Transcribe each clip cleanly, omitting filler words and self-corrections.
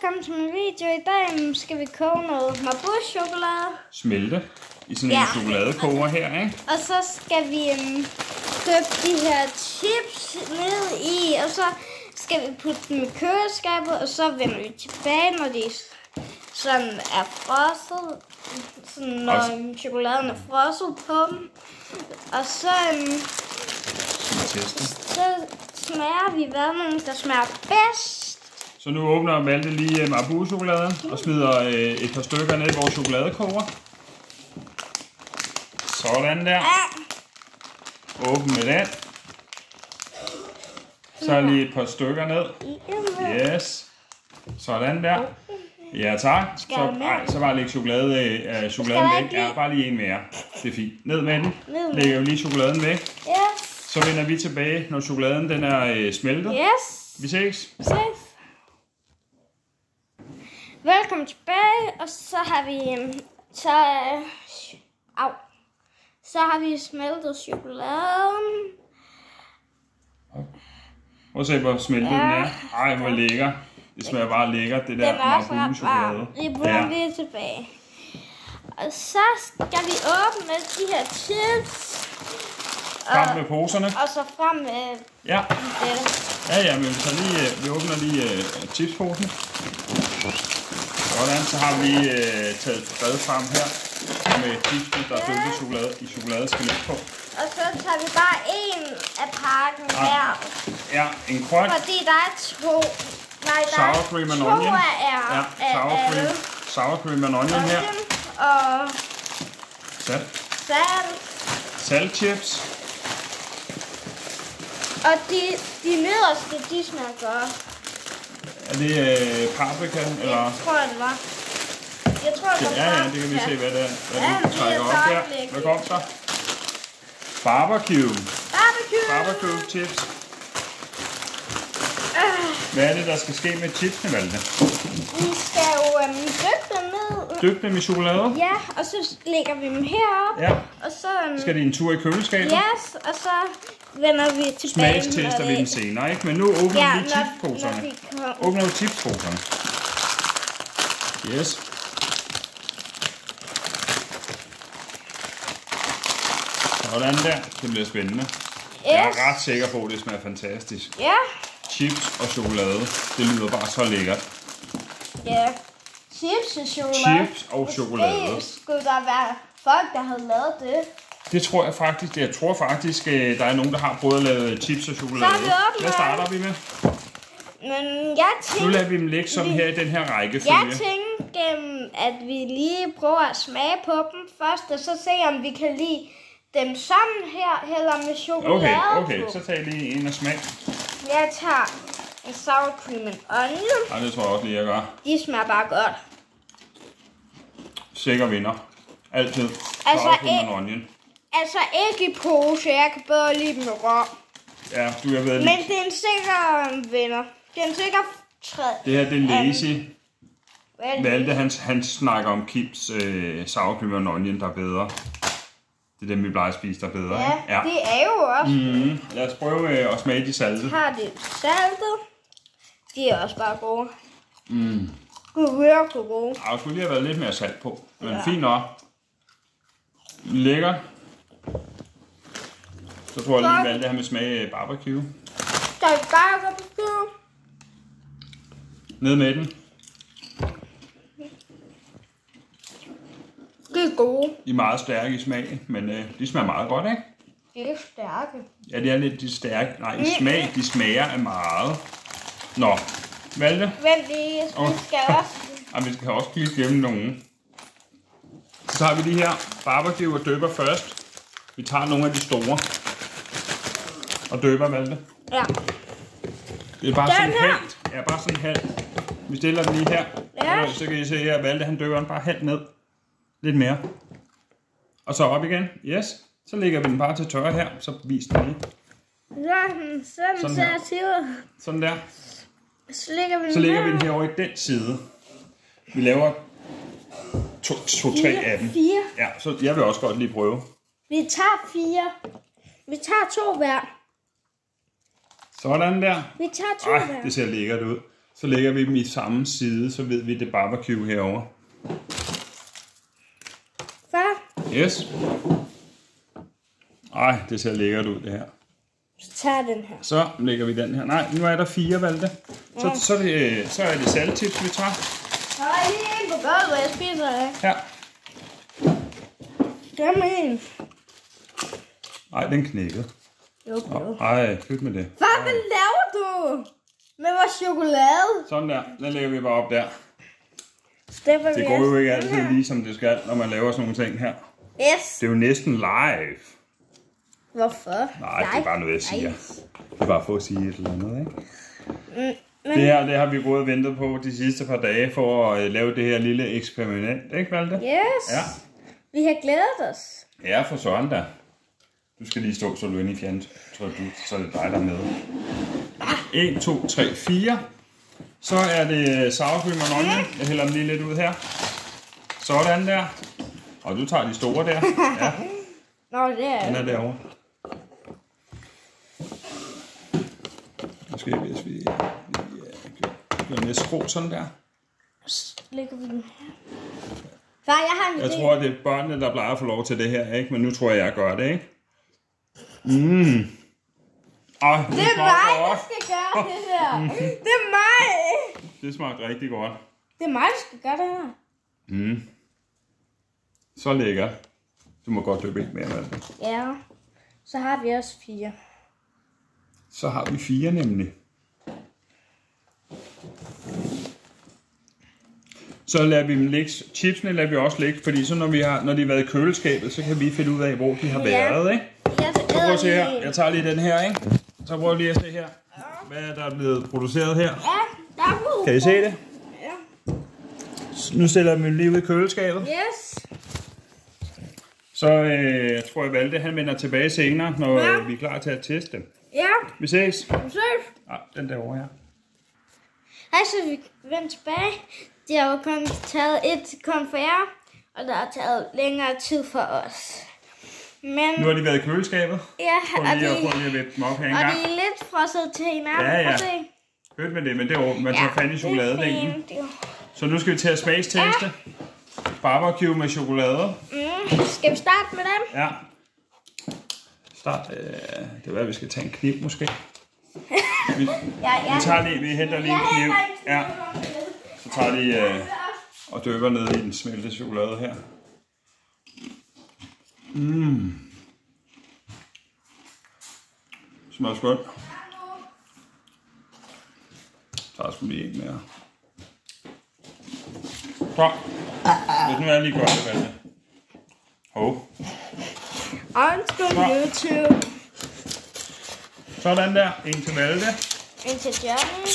velkommen til min video. I dag skal vi koge noget Marabou-chokolade. Smelte i sådan en chokoladekoger her, ikke? Og så skal vi købe de her chips ned i, og så skal vi putte dem i køleskabet, og så vender vi tilbage, når de sådan er frosset. Sådan når chokoladen er frosset på dem. Og så smager vi, hvad der smager bedst. Så nu åbner Malte lige Marabou-chokoladen og smider et par stykker ned i vores chokoladekoger. Sådan der. Åbn med den. Så lige et par stykker ned. Yes. Sådan der. Ja, tak. Så bare læg chokoladen væk. Ja, bare lige en mere. Det er fint. Ned med den. Lægger vi lige chokoladen væk. Så vender vi tilbage, når chokoladen den er smeltet. Vi ses. Velkommen tilbage, og så har vi smeltet chokoladen. Prøv at se, hvor smeltet den er. Ej, hvor lækker. Det smager bare lækkert, det der Marabou-chokolade. Vi bruger lige tilbage. Og så skal vi åbne de her chips. Frem med poserne. Og så frem med dette. Ja, men vi åbner lige chipsposen. Sådan, så har vi taget et fad frem her med chipsen, der er dynket i chokoladeskalet på. Og så tager vi bare en af pakken her. Ja, en grøn. Fordi der er to. Nej, der sour cream and onion. Sour cream and onion her. Og saltchips. Og de nederste, de smager godt. Er det paprika, eller? Jeg tror, det var. Jeg tror, det var ja, det kan vi se, hvad det er. Hvad du trækker op her. Hvad kom så? Barbecue chips. Hvad er det, der skal ske med chipsene, Malte? Vi skal jo dyppe dem ned. Dyppe dem i chokolade? Ja, og så lægger vi dem herop. Ja. Og så skal de en tur i køleskabet? Yes, og så vender vi tilbage. Smagstester vi dem senere, ikke? Men nu åbner vi chipsposerne. Åbner vi chipsposerne. Yes. Sådan der. Det bliver spændende. Jeg er ret sikker på, at det smager fantastisk. Ja. Chips og chokolade. Det lyder bare så lækkert. Ja. Chips og chokolade. Chips og chokolade. Det skulle der være folk, der havde lavet det. Det tror jeg faktisk. Jeg tror faktisk, der er nogen, der har prøvet at lave chips og chokolade. Hvad starter vi med? Men jeg tænkte... Nu lader vi dem ligge som her i den her rækkefølge. Jeg tænkte, at vi lige prøver at smage på dem først, og så se, om vi kan lide dem sammen her, eller med chokolade. Okay, så tag lige en og smag. Jeg tager en sour cream and onion. Ja, det tror jeg også lige, jeg gør. De smager bare godt. Sikker vinder. Altid. Sour cream and onion. Altså ikke i pose, jeg kan bedre lide dem rå. Ja, du har været Men det er en sikker vinder. Det er en sikker træd. Det her, det er lazy. Malte, han snakker om Kims sour cream and onion, der er bedre. Det er dem, vi plejer at spise, der er bedre. Ja, det er jo også. Lad os prøve at smage de salte. Har de saltet. De er også bare gode. Gode. Der skulle lige have været lidt mere salt på. Men fint nok. Lækker. Så tror jeg lige, at han vil smage barbecue. Der er barbecue. Ned med den. De er gode. De er meget stærke i smag, men de smager meget godt, ikke? De er stærke. Ja, det er lidt de stærke. Nej, i smag, de smager af meget. Nå, Malte? Vent lige, vi skal også... Vi skal også kigge igennem nogen. Så tager vi de her barbecue og døber først. Vi tager nogle af de store. Og døber, Malte. Ja. Det er bare sådan halvt. Ja, bare sådan halvt. Vi stiller den lige her. Ja. Så kan I se her, Malte han døber den bare halvt ned. Lidt mere. Og så op igen. Yes. Så lægger vi den bare til tørre her. Så vis den lige. Sådan ser det ud. Sådan der. Så lægger vi den herovre i den side. Vi laver 2-3 af dem. 4. Ja, så jeg vil også godt lige prøve. Vi tager 4. Vi tager 2 hver. Sådan der. Vi tager 2 hver. Det ser lækkert ud. Så lægger vi dem i samme side, så ved vi, det er barbecue herovre. Far? Yes. Ej, det ser lækkert ud, det her. Så tager den her. Så lægger vi den her. Nej, nu er der 4, Valde. Så er det saltchips, vi tager. Nej, lige en på gulvet, jeg spiser af. Her. Kom ind. Ej, den knækkede. Jo. Ej, pyt med det. Far, hvad laver du? Med vores chokolade. Sådan der. Den lægger vi bare op der. Det går jo ikke altid lige som det skal, når man laver sådan nogle ting her. Yes. Det er jo næsten live. Hvorfor? Nej, det er bare noget, jeg siger. Det er bare for at sige et eller andet, ikke? Men... Det her, det har vi gået og ventet på de sidste par dage for at lave det her lille eksperiment, ikke Valde? Yes. Ja. Vi har glædet os. Ja, for søren da. Du skal lige stå, så du er inde i fjernet, så er det dig, der er med. 1, 2, 3, 4. Så er det sour cream and onion. Jeg hælder dem lige lidt ud her. Sådan der. Og du tager de store der. Ja. Nå, det er Den er derovre. Måske hvis vi gør næste skrå sådan der. Lægger vi den her. Far, jeg har en idé. Jeg tror, det er børnene, der plejer at få lov til det her, ikke? Men nu tror jeg gør det, ikke? Det er mig, der skal gøre det her. Det er mig. Det smagte rigtig godt. Det er mig, der skal gøre det her. Så lækkert. Du må godt løbe ind mere, Valde. Ja. Så har vi også 4. Så har vi 4 nemlig. Så lader vi dem ligge. Chipsene lader vi også ligge, fordi så når de har været i køleskabet, så kan vi finde ud af, hvor de har været, ikke? Så prøv at se her. Jeg tager lige den her, ikke? Så prøv lige at se her. Hvad der er blevet produceret her. Ja, der er blevet. Kan I se det? Ja. Nu stiller vi dem lige ud i køleskabet. Yes. Så tror jeg, Valde, han vender tilbage senere, når vi er klar til at teste dem. Ja. Vi ses. Ses. Den derovre her. Hej, så vi vender tilbage. De har jo kun taget et sekund for jer, og der har taget længere tid for os. Men... Nu har de været i køleskabet. Ja, prøv lige at vippe dem op her engang. Og de er lidt frosset til hinanden. Ja. Hørte med det, men det er jo, man tager fat i chokoladelængden. Så nu skal vi til at smagsteste. Ja. Barbecue med chokolade. Skal vi starte med dem? Ja. Start. Det er hvad, vi skal tage en kniv måske. Vi tager lige, vi henter lige en kniv. Ja. Så tager de og dykker ned i den smeltede chokolade her. Smager godt. Tager sgu lige en mere. Så. Hvis nu er jeg lige godt det, Valde. Undskyld YouTube. Sådan der. En til Valde. En til Johnny.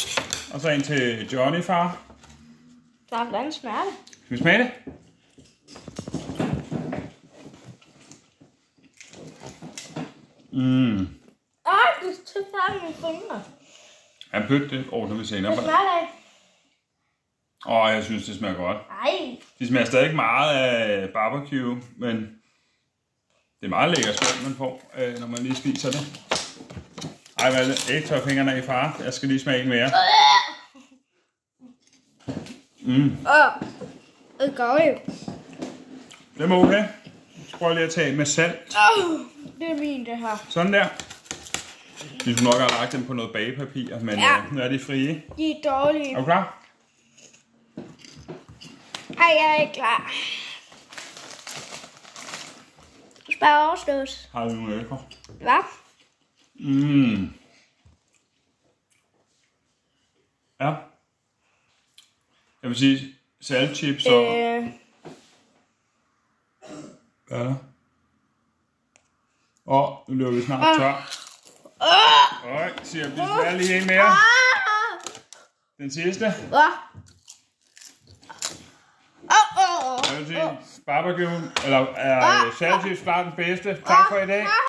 Og så en til Johnny, far. Far, hvordan smager det? Skal vi smage det? Du tog far mine fingre. Han pødte det. Nu vi senere. Hvad smager det? Jeg synes, det smager godt. Nej. De smager stadig meget af barbecue, men det er meget lækkert smag, man får, når man lige spiser det. Ej, Valde, ikke tør fingrene af, far. Jeg skal lige smage en mere. Det går jo. Det er okay. Så prøver jeg lige at tage med salt. Det er min, det her. Sådan der. Vi skulle nok have lagt dem på noget bagepapir, men nu er de frie. De er dårlige. Er du klar? Ej, jeg er ikke klar. Du skal bare overstås. Har du nogle ældre? Hvad? Ja. Jeg vil sige saltchips og... Hvad er der? Nu løber vi snart tør. Siger vi skal lige en mere. Den sidste. Jeg vil sige, barbecue, eller saltchips var den bedste. Tak for i dag.